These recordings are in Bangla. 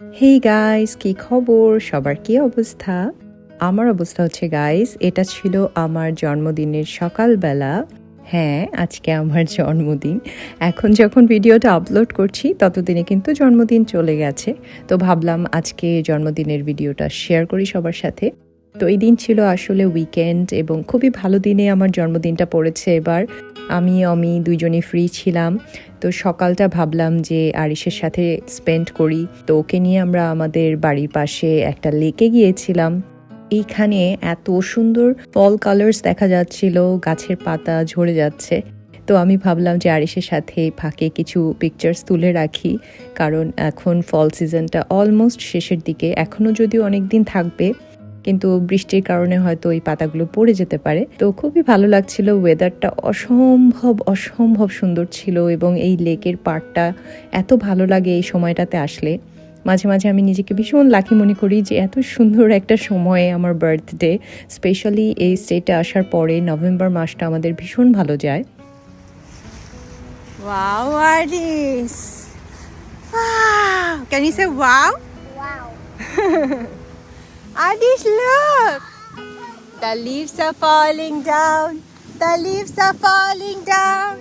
হেই গাইস, কি খবর? সবার কি অবস্থা? আমার অবস্থা হচ্ছে গাইস, এটা ছিল আমার জন্মদিনের সকালবেলা। হ্যাঁ, আজকে আমার জন্মদিন। এখন যখন ভিডিওটা আপলোড করছি ততদিনে কিন্তু জন্মদিন চলে গেছে। তো ভাবলাম আজকে জন্মদিনের ভিডিওটা শেয়ার করি সবার সাথে। তো এই দিন ছিল আসলে উইকেন্ড এবং খুবই ভালো দিনে আমার জন্মদিনটা পড়েছে এবার। আমি দুইজনই ফ্রি ছিলাম। তো সকালটা ভাবলাম যে আরিশের সাথে স্পেন্ড করি। তো ওকে নিয়ে আমরা আমাদের বাড়ির পাশে একটা লেকে গিয়েছিলাম। এইখানে এত সুন্দর ফল কালার্স দেখা যাচ্ছিল, গাছের পাতা ঝরে যাচ্ছে। তো আমি ভাবলাম যে আরিশের সাথে ফাঁকে কিছু পিকচার্স তুলে রাখি, কারণ এখন ফল সিজনটা অলমোস্ট শেষের দিকে। এখনও যদিও অনেক দিন থাকবে, কিন্তু বৃষ্টির কারণে হয়তো এই পাতাগুলো পড়ে যেতে পারে। তো খুবই ভালো লাগছিল, ওয়েদারটা অসম্ভব অসম্ভব সুন্দর ছিল এবং এই লেকের পাড়টা এত ভালো লাগে এই সময়টাতে আসলে। মাঝে মাঝে আমি নিজেকে ভীষণ লাকি মনে করি যে এত সুন্দর একটা সময়ে আমার বার্থডে, স্পেশালি এই স্টেটে আসার পরে নভেম্বর মাসটা আমাদের ভীষণ ভালো যায়। Wow, Aris. Wow. Can you say wow? Wow. Aris, look. The leaves are falling down. The leaves are falling down.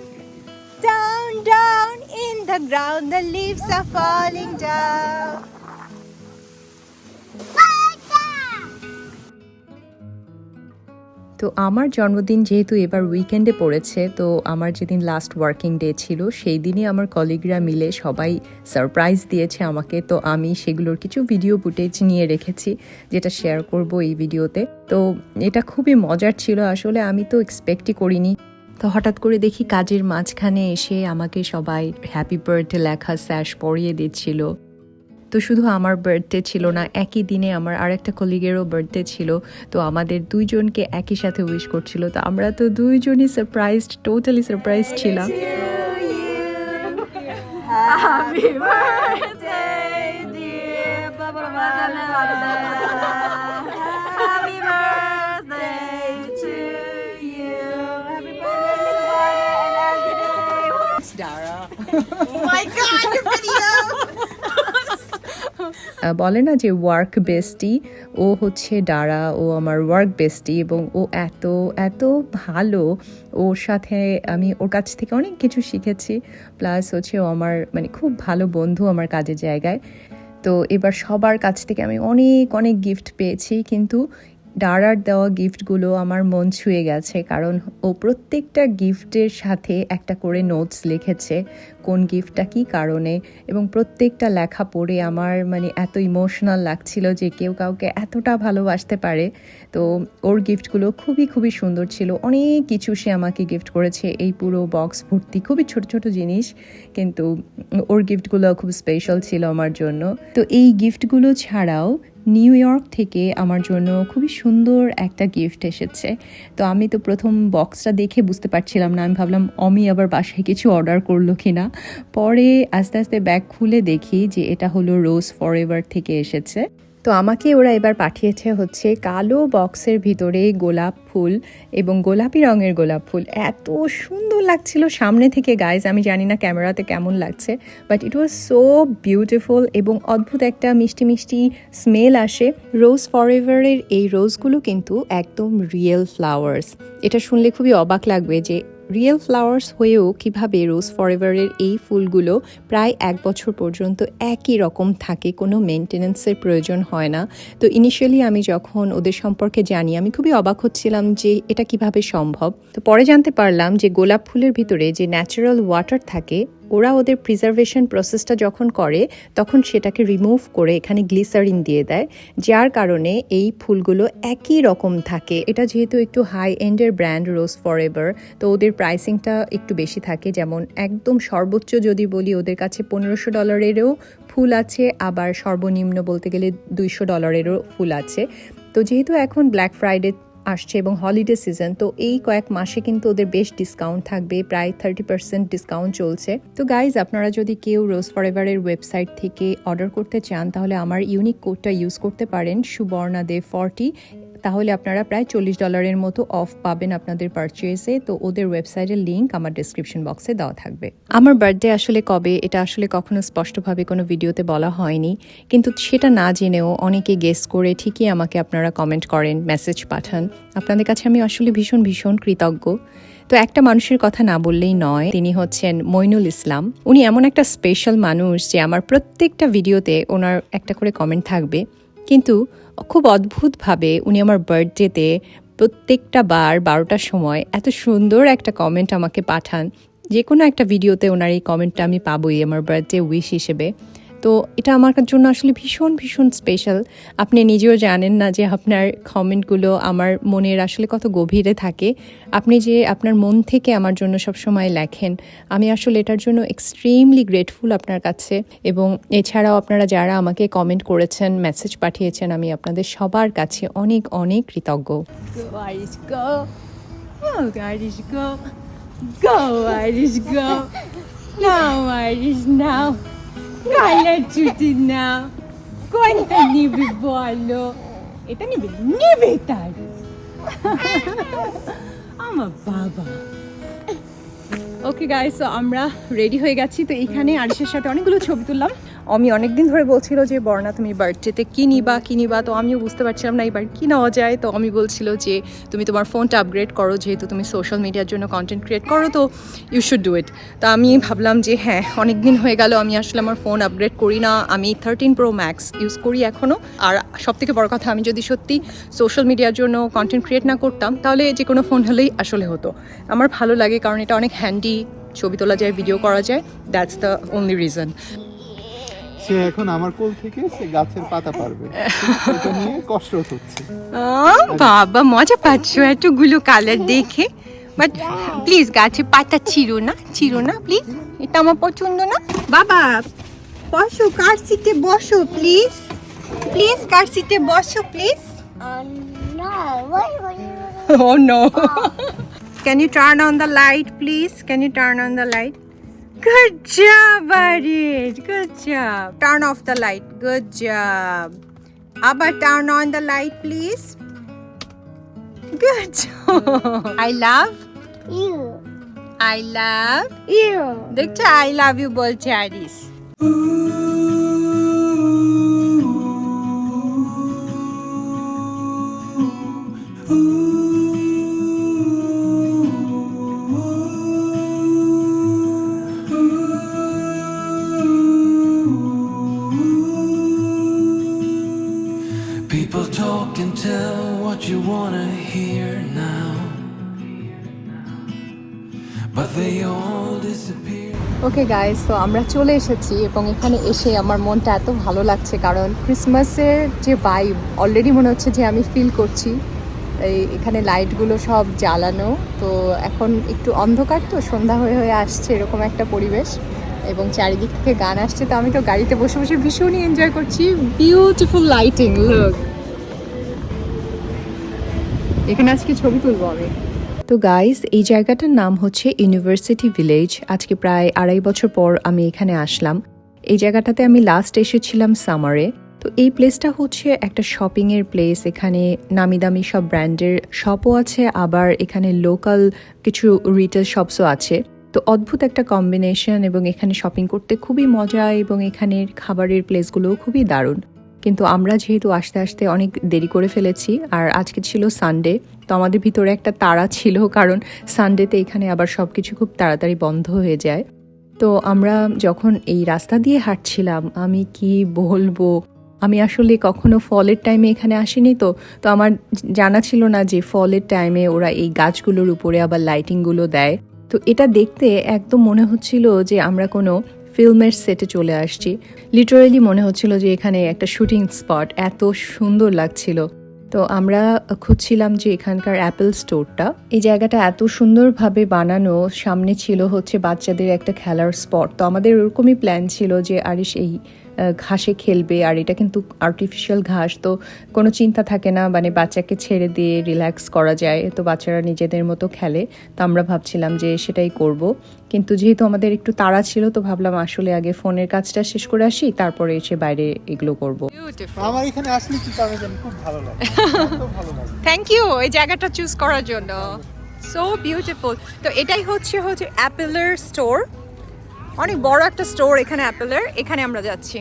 Down, down in the ground. The leaves are falling down. তো আমার জন্মদিন যেহেতু এবার উইকেন্ডে পড়েছে, তো আমার যেদিন লাস্ট ওয়ার্কিং ডে ছিল সেই দিনই আমার কলিগরা মিলে সবাই সারপ্রাইজ দিয়েছে আমাকে। তো আমি সেগুলোর কিছু ভিডিও ফুটেজ নিয়ে রেখেছি, যেটা শেয়ার করব এই ভিডিওতে। তো এটা খুবই মজার ছিল আসলে, আমি তো এক্সপেক্টই করিনি। তো হঠাৎ করে দেখি কাজের মাঝখানে এসে আমাকে সবাই হ্যাপি বার্থডে লেখা স্যাশ পরিয়ে দিচ্ছিল। তো শুধু আমার বার্থডে ছিল না, একই দিনে আমার আরেকটা কলিগেরও বার্থডে ছিল। তো আমাদের দুইজনকে একই সাথে উইশ করছিল। তো আমরা তো দুইজনই সারপ্রাইজড, টোটালি সারপ্রাইজড ছিলাম। Happy birthday, dear. Happy birthday to you. Happy birthday, Dara. Oh my God, your video. বলে না যে ওয়ার্ক বেস্টি, ও হচ্ছে ডারা, ও আমার ওয়ার্ক বেস্টি এবং ও এত এত ভালো। ওর সাথে আমি ওর কাছ থেকে অনেক কিছু শিখেছি, প্লাস হচ্ছে ও আমার মানে খুব ভালো বন্ধু আমার কাজের জায়গায়। তো এবার সবার কাছ থেকে আমি অনেক অনেক গিফট পেয়েছি, কিন্তু ডারার দেওয়া গিফটগুলো আমার মন ছুঁয়ে গেছে, কারণ ও প্রত্যেকটা গিফটের সাথে একটা করে নোটস লিখেছে, কোন গিফটটা কী কারণে, এবং প্রত্যেকটা লেখা পড়ে আমার মানে এত ইমোশনাল লাগছিল যে কেউ কাউকে এতটা ভালোবাসতে পারে। তো ওর গিফটগুলো খুবই খুবই সুন্দর ছিল, অনেক কিছু সে আমাকে গিফট করেছে, এই পুরো বক্স ভর্তি খুবই ছোট ছোট জিনিস, কিন্তু ওর গিফটগুলো খুব স্পেশাল ছিল আমার জন্য। তো এই গিফটগুলো ছাড়াও নিউ ইয়র্ক থেকে আমার জন্য খুবই সুন্দর একটা গিফট এসেছে। তো আমি তো প্রথম বক্সটা দেখে বুঝতে পারছিলাম না, আমি ভাবলাম অমি আবার বাসায় কিছু অর্ডার করলো কিনা। পরে আস্তে আস্তে ব্যাগ খুলে দেখি যে এটা হলো রোজ ফরএভার থেকে এসেছে। তো আমাকে ওরা এবার পাঠিয়েছে হচ্ছে কালো বক্সের ভিতরে গোলাপ ফুল, এবং গোলাপি রঙের গোলাপ ফুল। এত সুন্দর লাগছিল সামনে থেকে গাইজ, আমি জানি না ক্যামেরাতে কেমন লাগছে, but it was so beautiful এবং অদ্ভুত একটা মিষ্টি মিষ্টি স্মেল আসে। রোজ ফরএভারের এই রোজগুলো কিন্তু একদম রিয়েল ফ্লাওয়ার্স। এটা শুনলে খুবই অবাক লাগবে যে রিয়েল ফ্লাওয়ার্স হয়েও কিভাবে রোজ ফরএভারের এই ফুলগুলো প্রায় 1 বছর পর্যন্ত একই রকম থাকে, কোনো মেনটেন্যান্সের প্রয়োজন হয় না। তো ইনিশিয়ালি আমি যখন ওদের সম্পর্কে জানি আমি খুবই অবাক হচ্ছিলাম যে এটা কিভাবে সম্ভব। তো পরে জানতে পারলাম যে গোলাপ ফুলের ভিতরে যে ন্যাচারাল ওয়াটার থাকে, ওরা ওদের প্রিজার্ভেশন প্রসেসটা যখন করে তখন সেটাকে রিমুভ করে এখানে গ্লিসারিন দিয়ে দেয়, যার কারণে এই ফুলগুলো একই রকম থাকে। এটা যেহেতু একটু হাই এন্ডের ব্র্যান্ড রোজ ফরএভার, তো ওদের প্রাইসিংটা একটু বেশি থাকে। যেমন একদম সর্বোচ্চ যদি বলি, ওদের কাছে $1500 ফুল আছে, আবার সর্বনিম্ন বলতে গেলে $200 ফুল আছে। তো যেহেতু এখন ব্ল্যাক ফ্রাইডে আসছে এবং হলিডে সিজন, তো এই কয়েক মাসে কিন্তু ওদের বেশ ডিসকাউন্ট থাকবে, প্রায় 30% ডিসকাউন্ট চলছে। তো গাইজ, আপনারা যদি কেউ রোজ ফরএভারের ওয়েবসাইট থেকে অর্ডার করতে চান তাহলে আমার ইউনিক কোডটা ইউজ করতে পারেন, সুবর্ণাদেব 40, তাহলে আপনারা প্রায় $40 মতো অফ পাবেন আপনাদের পারচেজে। তো ওদের ওয়েবসাইটের লিঙ্ক আমার ডেসক্রিপশন বক্সে দেওয়া থাকবে। আমার বার্থডে আসলে কবে এটা আসলে কখনো স্পষ্টভাবে কোনো ভিডিওতে বলা হয়নি, কিন্তু সেটা না জেনেও অনেকে গেস করে ঠিকই আমাকে আপনারা কমেন্ট করেন, মেসেজ পাঠান। আপনাদের কাছে আমি আসলে ভীষণ ভীষণ কৃতজ্ঞ। তো একটা মানুষের কথা না বললেই নয়, তিনি হচ্ছেন মইনুল ইসলাম। উনি এমন একটা স্পেশাল মানুষ যে আমার প্রত্যেকটা ভিডিওতে ওনার একটা করে কমেন্ট থাকবে, কিন্তু খুব অদ্ভুতভাবে উনি আমার বার্থডেতে প্রত্যেকটা বার 12টার সময় এত সুন্দর একটা কমেন্ট আমাকে পাঠান। যে কোনো একটা ভিডিওতে ওনার এই কমেন্টটা আমি পাবোই আমার বার্থডে উইশ হিসেবে। তো এটা আমার জন্য আসলে ভীষণ ভীষণ স্পেশাল। আপনি নিজেও জানেন না যে আপনার কমেন্টগুলো আমার মনের আসলে কত গভীরে থাকে। আপনি যে আপনার মন থেকে আমার জন্য সবসময় লেখেন, আমি আসলে এটার জন্য এক্সট্রিমলি গ্রেটফুল আপনার কাছে। এবং এছাড়াও আপনারা যারা আমাকে কমেন্ট করেছেন, মেসেজ পাঠিয়েছেন, আমি আপনাদের সবার কাছে অনেক অনেক কৃতজ্ঞ। Go Irish go! Go Irish go! Go Irish go! Now Irish now! Colour ছুটি নাও, কোনটা নিবি বলো? এটা নিবি? নিবি তার আমার বাবা। ওকে গাইস, সো আমরা রেডি হয়ে গেছি। তো এখানে আরিশের সাথে অনেকগুলো ছবি তুললাম। আমি অনেকদিন ধরে বলছিল যে বর্ণা তুমি বার্থডেতে কী নিবা, তো আমিও বুঝতে পারছিলাম না এবার কী নেওয়া যায়। তো আমি বলছিল যে তুমি তোমার ফোনটা আপগ্রেড করো, যেহেতু তুমি সোশ্যাল মিডিয়ার জন্য কন্টেন্ট ক্রিয়েট করো, তো ইউ শুড ডু ইট। তো আমি ভাবলাম যে হ্যাঁ, অনেক দিন হয়ে গেল আমি আসলে আমার ফোন আপগ্রেড করি না। আমি 13 Pro Max ইউজ করি এখনও। আর সবথেকে বড় কথা, আমি যদি সত্যি সোশ্যাল মিডিয়ার জন্য কন্টেন্ট ক্রিয়েট না করতাম, তাহলে যে কোনো ফোন হলেই আসলে হতো। আমার ভালো লাগে কারণ এটা অনেক হ্যান্ডি, ছবি তোলা যায়, ভিডিও করা যায়। That's the only reason. সে এখন আমার কোল থেকে সে গাছের পাতা পারবে, এটা নিয়ে কষ্ট হচ্ছে। বাবা মজা পাচ্ছ এতগুলো কালার দেখে, বাট প্লিজ গাছে পাতা চিরো না প্লিজ, এটা আমার পছন্দ না। বাবা বসো, কার সিটে বসো প্লিজ, প্লিজ কার সিটে বসো please. No, what were you? Oh no. Can you turn on the light please? Can you turn on the light? Good job, Arish. Good job. Turn off the light. Good job. Abba, turn on the light please. Good job. I love You. you. দেখছো I love you বলছে Arish. People talk and tell what you wanna hear now, but they all disappear. Okay guys, তো আমরা চলে এসেছি এবং এখানে এসে আমার মনটা এত ভালো লাগছে, কারণ ক্রিসমাসের যে ভাইব অলরেডি মনে হচ্ছে যে আমি ফিল করছি। এখানে লাইটগুলো সব জ্বালানো, তো এখন একটু অন্ধকার, তো সন্ধ্যা হয়ে হয়ে আসছে এরকম একটা পরিবেশ, এবং চারিদিক থেকে গান আসছে। তো আমি তো গাড়িতে বসে বসে ভীষণই এনজয় করছি। Beautiful lighting, look. এখানে আজকে ছবি তুলবো আমি। তো গাইস, এই জায়গাটার নাম হচ্ছে ইউনিভার্সিটি ভিলেজ। আজকে প্রায় 2.5 বছর পর আমি এখানে আসলাম। এই জায়গাটাতে আমি লাস্ট এসেছিলাম সামারে। তো এই প্লেসটা হচ্ছে একটা শপিংয়ের প্লেস। এখানে নামি দামি সব ব্র্যান্ডের শপও আছে, আবার এখানে লোকাল কিছু রিটেল শপসও আছে। তো অদ্ভুত একটা কম্বিনেশন, এবং এখানে শপিং করতে খুবই মজা, এবং এখানের খাবারের প্লেসগুলোও খুবই দারুণ। কিন্তু আমরা যেহেতু আসতে আসতে অনেক দেরি করে ফেলেছি, আর আজকে ছিল সানডে, তো আমাদের ভিতরে একটা তাড়া ছিল, কারণ সানডেতে এখানে আবার সব কিছু খুব তাড়াতাড়ি বন্ধ হয়ে যায়। তো আমরা যখন এই রাস্তা দিয়ে হাঁটছিলাম, আমি কি বলবো, আমি আসলে কখনো ফলের টাইমে এখানে আসিনি, তো আমার জানা ছিল না যে ফলের টাইমে ওরা এই গাছগুলোর উপরে আবার লাইটিংগুলো দেয়। তো এটা দেখতে একদম মনে হচ্ছিল যে আমরা কোনো ফিল্মের সেটে চলে আসছি। লিটারেলি মনে হচ্ছিল যে এখানে একটা শুটিং স্পট, এত সুন্দর লাগছিল। তো আমরা খুঁজছিলাম যে এখানকার অ্যাপেল স্টোরটা। এই জায়গাটা এত সুন্দরভাবে বানানো, সামনে ছিল হচ্ছে বাচ্চাদের একটা খেলার স্পট। তো আমাদের ওরকমই প্ল্যান ছিল যে আরিশ এই ঘাসে খেলবে, আর এটা কিন্তু আর্টিফিশিয়াল ঘাস, তো কোনো চিন্তা থাকে না, মানে বাচ্চাকে ছেড়ে দিয়ে রিল্যাক্স করা যায়, তো বাচ্চারা নিজেদের মতো খেলে। তো আমরা ভাবছিলাম যে সেটাই করব, কিন্তু যেহেতু আমাদের একটু তাড়া ছিল তো ভাবলাম আসলে আগে ফোনের কাজটা শেষ করে আসি, তারপরে এসে বাইরে এগুলো করব। আমার এখানে আসলে কি কারণে জানি খুব ভালো লাগে, এত ভালো লাগে। থ্যাংক ইউ এই জায়গাটা চুজ করার জন্য, সো বিউটিফুল। তো এটাই হচ্ছে অ্যাপেলের স্টোর, অনেক বড় একটা স্টোর এখানে অ্যাপেলের, এখানে আমরা যাচ্ছি।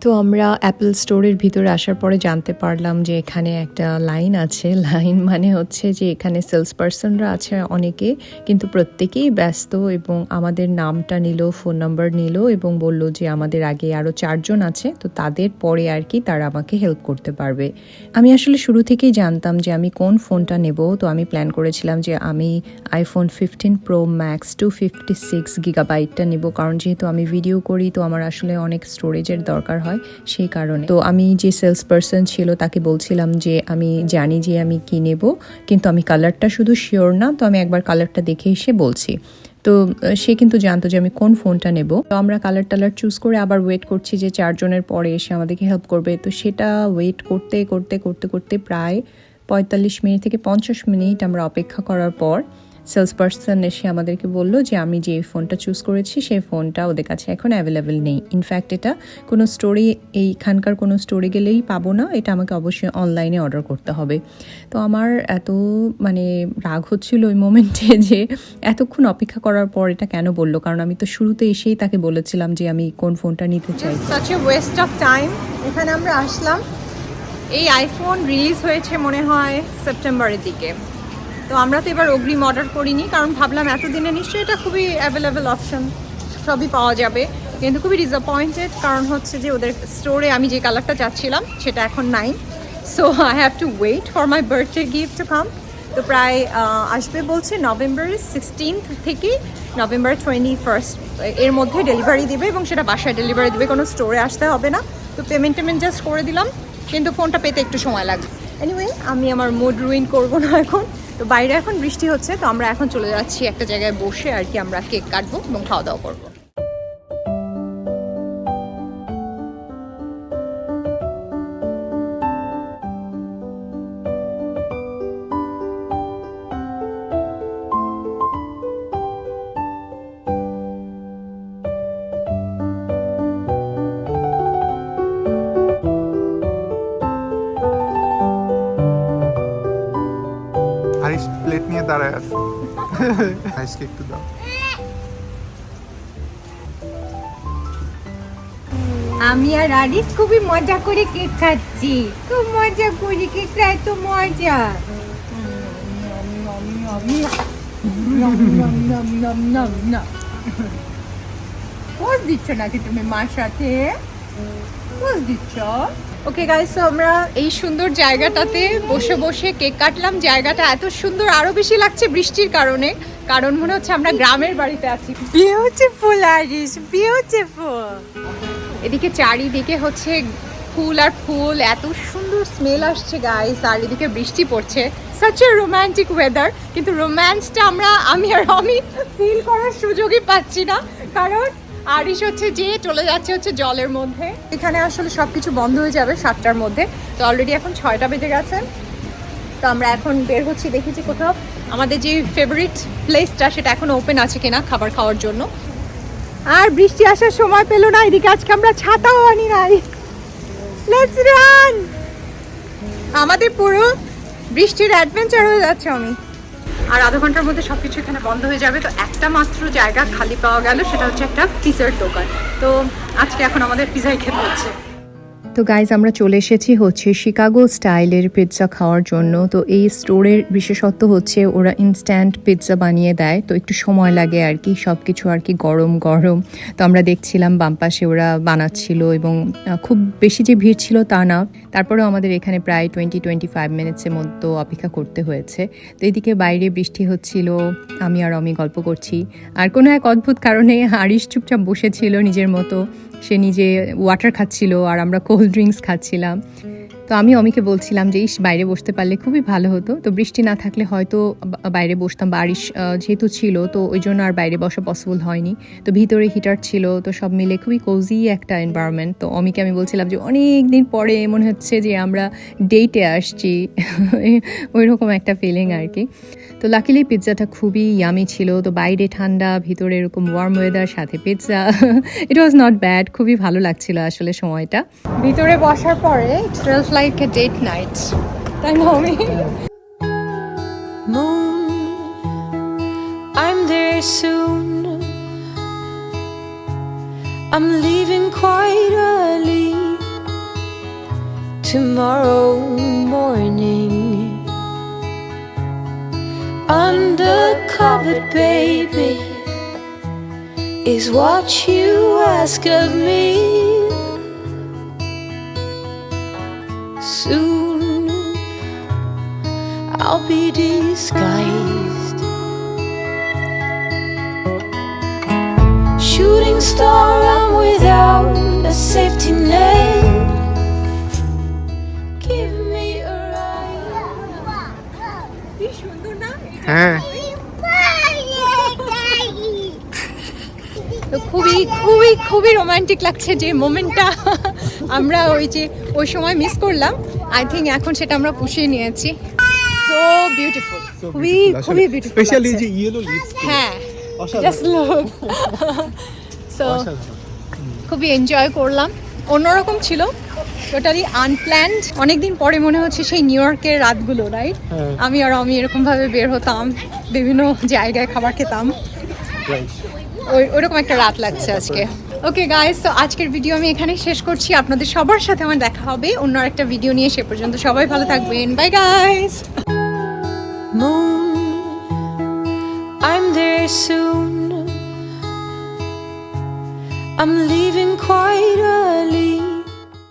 তো আমরা অ্যাপেল স্টোরের ভিতরে আসার পরে জানতে পারলাম যে এখানে একটা লাইন আছে। লাইন মানে হচ্ছে যে এখানে সেলস পার্সনরা আছে অনেকে, কিন্তু প্রত্যেকেই ব্যস্ত, এবং আমাদের নামটা নিল, ফোন নাম্বার নিল এবং বলল যে আমাদের আগে আরও 4 জন আছে, তো তাদের পরে আর কি তারা আমাকে হেল্প করতে পারবে। আমি আসলে শুরু থেকেই জানতাম যে আমি কোন ফোনটা নেব, তো আমি প্ল্যান করেছিলাম যে আমি আইফোন 15 প্রো ম্যাক্স 256 গিগাবাইটটা নেব, কারণ যেহেতু আমি ভিডিও করি তো আমার আসলে অনেক স্টোরেজের দরকার হয় সেই কারণে। তো আমি যে সেলস পার্সন ছিল তাকে বলছিলাম যে আমি জানি যে আমি কি নেব, কিন্তু আমি কালারটা শুধু শিওর না, তো আমি একবার কালারটা দেখে এসে বলছি। তো সে কিন্তু জানতো যে আমি কোন ফোনটা নেব। তো আমরা কালার টালার চুজ করে আবার ওয়েট করছি যে 4 জনের পরে এসে আমাদেরকে হেল্প করবে। তো সেটা ওয়েট করতে করতে করতে করতে প্রায় 45 মিনিট থেকে 50 মিনিট আমরা অপেক্ষা করার পর সেলস পার্সন এসে আমাদেরকে বলল যে আমি যে ফোনটা চুজ করেছি সেই ফোনটা ওদের কাছে এখন অ্যাভেলেবেল নেই। ইনফ্যাক্ট এটা কোনো স্টোরে, এইখানকার কোনো স্টোরে গেলেই পাবো না, এটা আমাকে অবশ্যই অনলাইনে অর্ডার করতে হবে। তো আমার এত মানে রাগ হচ্ছিল ওই মোমেন্টে যে এতক্ষণ অপেক্ষা করার পর এটা কেন বললো, কারণ আমি তো শুরুতে এসেই তাকে বলেছিলাম যে আমি কোন ফোনটা নিতে চাই। Such a West of time. এখানে আমরা আসলাম, এই আইফোন রিলিজ হয়েছে মনে হয় সেপ্টেম্বরের দিকে, তো আমরা তো এবার অগ্রিম অর্ডার করিনি, কারণ ভাবলাম এতদিনে নিশ্চয়ই এটা খুবই অ্যাভেলেবেল অপশন, সবই পাওয়া যাবে। কিন্তু খুবই ডিসঅ্যাপয়েন্টেড, কারণ হচ্ছে যে ওদের স্টোরে আমি যে কালারটা চাচ্ছিলাম সেটা এখন নাই। So I have to wait for my birthday gift to come. তো প্রায় আসবে বলছে নভেম্বর 16 থেকে নভেম্বর 21 এর মধ্যে ডেলিভারি দিবে, এবং সেটা বাসায় ডেলিভারি দিবে, কোনো স্টোরে আসতে হবে না। তো পেমেন্ট জাস্ট করে দিলাম, কিন্তু ফোনটা পেতে একটু সময় লাগবে। এনিওয়ে আমি আমার মুড রুইন করবো না এখন। তো বাইরে এখন বৃষ্টি হচ্ছে, তো আমরা এখন চলে যাচ্ছি একটা জায়গায় বসে আর কি আমরা কেক কাটবো এবং খাওয়া দাওয়া করবো। হারিস প্লেট নিয়ে দাঁড়ায় আছে, হারিসকে একটু দাও। আমি আর আরিস খুবই মজা করে কেক খাচ্ছি, খুব মজা করি, কেকটা এত মজা। পোজ দিচ্ছ নাকি তুমি মার সাথে? পোজ দিচ্ছ? ওকে গাইস, তো আমরা এই সুন্দর জায়গাটাতে বসে বসে কেক কাটলাম। জায়গাটা এত সুন্দর, আরো বেশি লাগছে বৃষ্টির কারণে, কারণ মনে হচ্ছে আমরা গ্রামের বাড়িতে আছি। Beautiful Aris, beautiful. এদিকে চারিদিকে হচ্ছে ফুল আর ফুল, এত সুন্দর স্মেল আসছে গাইস, আর এদিকে বৃষ্টি পড়ছে। সাচ এ রোম্যান্টিক ওয়েদার, কিন্তু রোম্যান্সটা আমি আর আমি ফিল করার সুযোগই পাচ্ছি না, কারণ আরিশ হচ্ছে যে চলে যাচ্ছে হচ্ছে জলের মধ্যে। এখানে আসলে সব কিছু বন্ধ হয়ে যাবে 7টার মধ্যে, তো অলরেডি এখন 6টা বেজে গেছে। তো আমরা এখন বের হচ্ছি, দেখেছি কোথাও আমাদের যে ফেভারিট প্লেসটা সেটা এখন ওপেন আছে কিনা খাবার খাওয়ার জন্য। আর বৃষ্টি আসার সময় পেল না, এদিকে আজকে আমরা ছাতাও আনি নাই। Let's run! আমাদের পুরো বৃষ্টির অ্যাডভেঞ্চার হয়ে যাচ্ছে। আমি আর আধা ঘন্টার মধ্যে সবকিছু এখানে বন্ধ হয়ে যাবে। তো একটা মাত্র জায়গা খালি পাওয়া গেল, সেটা হচ্ছে একটা পিজার দোকান। তো আজকে এখন আমাদের পিজাই খেতে হচ্ছে। তো গাইজ আমরা চলে এসেছি হচ্ছে শিকাগো স্টাইলের পিৎজা খাওয়ার জন্য। তো এই স্টোরের বিশেষত্ব হচ্ছে ওরা ইনস্ট্যান্ট পিৎজা বানিয়ে দেয়, তো একটু সময় লাগে আর কি, সব কিছু আর কি গরম গরম। তো আমরা দেখছিলাম বাম পাশে ওরা বানাচ্ছিল, এবং খুব বেশি যে ভিড় ছিল তা না, তারপরেও আমাদের এখানে প্রায় 20-25 মিনিটসের মতো অপেক্ষা করতে হয়েছে। তো এদিকে বাইরে বৃষ্টি হচ্ছিল, আমি আর অমি গল্প করছি, আর কোনো এক অদ্ভুত কারণে আরিশ চুপচাপ বসেছিল নিজের মতো, সে নিজে ওয়াটার খাচ্ছিল আর আমরা কোল্ড ড্রিঙ্কস খাচ্ছিলাম। তো আমি অমিকে বলছিলাম যে ইস বাইরে বসতে পারলে খুবই ভালো হতো। তো বৃষ্টি না থাকলে হয়তো বাইরে বসতাম, বারিশ যেহেতু ছিল তো ওই জন্য আর বাইরে বসা পসিবল হয়নি। তো ভিতরে হিটার ছিল, তো সব মিলে খুবই কোজি একটা এনভায়রনমেন্ট। তো অমিকে আমি বলছিলাম যে অনেক দিন পরে মনে হচ্ছে যে আমরা ডেটে আসছি, ওই রকম একটা ফিলিং আর কি। তো লাকিলি পিৎজাটা খুবই ইয়ামি ছিল। তো বাইরে ঠান্ডা, ভিতরে এরকম ওয়ার্ম ওয়েদার, সাথে pizza, it was not bad, খুবই ভালো লাগছিল আসলে সময়টা। ভিতরে বসার পরে it feels like a date night, তাই না অমি? Moon, I'm there soon. I'm leaving quite early tomorrow morning. Undercover, baby, is what you ask of me. Soon I'll be disguised. Shooting star, I'm without a safety net. Give me a ride. হ্যাঁ তো খুবই খুবই খুবই রোমান্টিক লাগছে যে মোমেন্টটা আমরা ওই সময় মিস করলাম। আই থিঙ্ক এখন সেটা আমরা পুষিয়ে নিয়েছি। সো বিউটিফুল, খুবই খুবই বিউটিফুল, স্পেশালি যে ইয়েলো লিপস। হ্যাঁ, জাস্ট লুক। সো খুবই এনজয় করলাম, অন্যরকম ছিল, টোটালি আনপ্ল্যান্ড। অনেকদিন পরে মনে হচ্ছে সেই নিউ ইয়র্কের রাতগুলো, রাইট? আমি আর আমি এরকমভাবে বের হতাম, বিভিন্ন জায়গায় খাবার খেতাম, ওইরকম একটা রাত লাগছে আজকে। ওকে গাইস, তো আজকের ভিডিও আমি এখানেই শেষ করছি। আপনাদের সবার সাথে আমার দেখা হবে অন্য একটা ভিডিও নিয়ে। সে পর্যন্ত সবাই ভালো থাকবেন, bye guys. Moon, I'm there soon. I'm leaving quite early